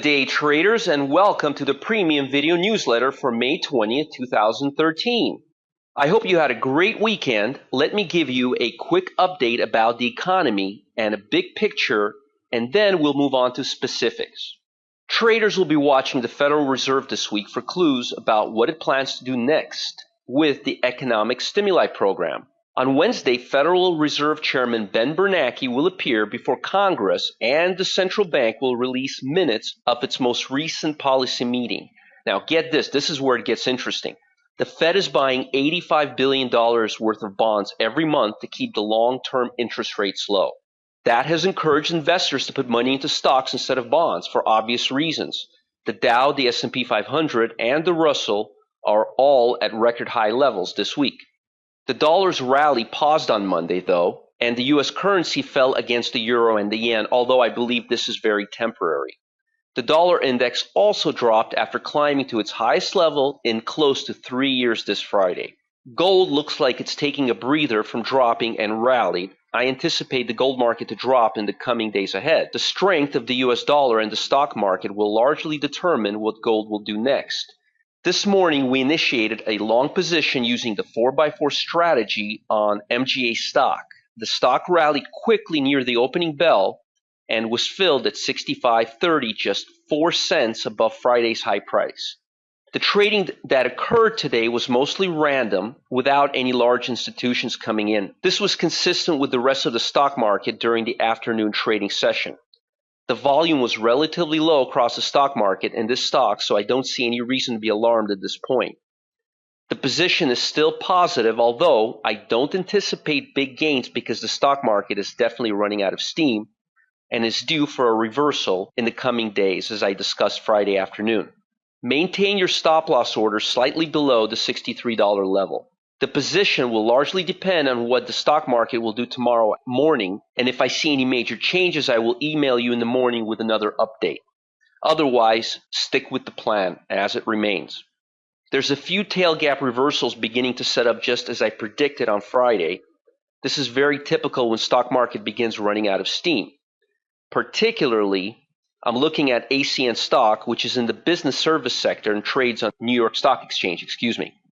Good day, traders, and welcome to the premium video newsletter for May 20th, 2013. I hope you had a great weekend. Let me give you a quick update about the economy and a big picture, and then we'll move on to specifics. Traders will be watching the Federal Reserve this week for clues about what it plans to do next with the economic stimuli program. On Wednesday, Federal Reserve Chairman Ben Bernanke will appear before Congress, and the central bank will release minutes of its most recent policy meeting. Now, get this. This is where it gets interesting. The Fed is buying $85 billion worth of bonds every month to keep the long-term interest rates low. That has encouraged investors to put money into stocks instead of bonds for obvious reasons. The Dow, the S&P 500, and the Russell are all at record high levels this week. The dollar's rally paused on Monday, though, and the U.S. currency fell against the euro and the yen, although I believe this is very temporary. The dollar index also dropped after climbing to its highest level in close to 3 years this Friday. Gold looks like it's taking a breather from dropping and rallied. I anticipate the gold market to drop in the coming days ahead. The strength of the U.S. dollar and the stock market will largely determine what gold will do next. This morning, we initiated a long position using the 4x4 strategy on MGA stock. The stock rallied quickly near the opening bell and was filled at 65.30, just 4 cents above Friday's high price. The trading that occurred today was mostly random, without any large institutions coming in. This was consistent with the rest of the stock market during the afternoon trading session. The volume was relatively low across the stock market in this stock, so I don't see any reason to be alarmed at this point. The position is still positive, although I don't anticipate big gains because the stock market is definitely running out of steam and is due for a reversal in the coming days, as I discussed Friday afternoon. Maintain your stop loss order slightly below the $63 level. The position will largely depend on what the stock market will do tomorrow morning, and if I see any major changes, I will email you in the morning with another update. Otherwise, stick with the plan as it remains. There's a few tail gap reversals beginning to set up just as I predicted on Friday. This is very typical when stock market begins running out of steam. Particularly, I'm looking at ACN stock, which is in the business service sector and trades on New York Stock Exchange,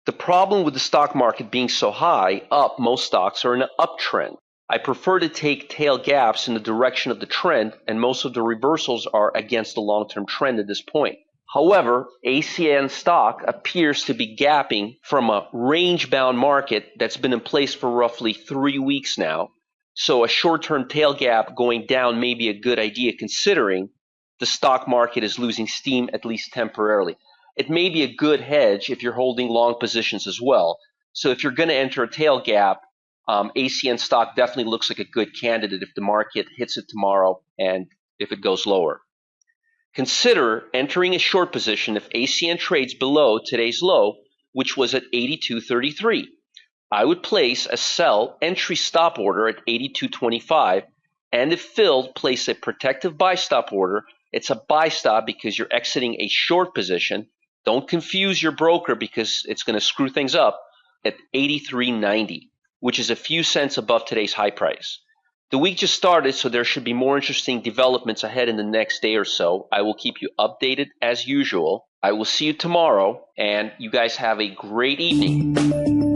The problem with the stock market being so high up, most stocks are in an uptrend. I prefer to take tail gaps in the direction of the trend, and most of the reversals are against the long-term trend at this point. However, ACN stock appears to be gapping from a range-bound market that's been in place for roughly 3 weeks now, so a short-term tail gap going down may be a good idea considering the stock market is losing steam at least temporarily. It may be a good hedge if you're holding long positions as well. So if you're going to enter a tail gap, ACN stock definitely looks like a good candidate if the market hits it tomorrow and if it goes lower. Consider entering a short position if ACN trades below today's low, which was at 82.33. I would place a sell entry stop order at 82.25, and if filled, place a protective buy stop order. It's a buy stop because you're exiting a short position. Don't confuse your broker because it's going to screw things up at 83.90, which is a few cents above today's high price. The week just started, so there should be more interesting developments ahead in the next day or so. I will keep you updated as usual. I will see you tomorrow, and you guys have a great evening.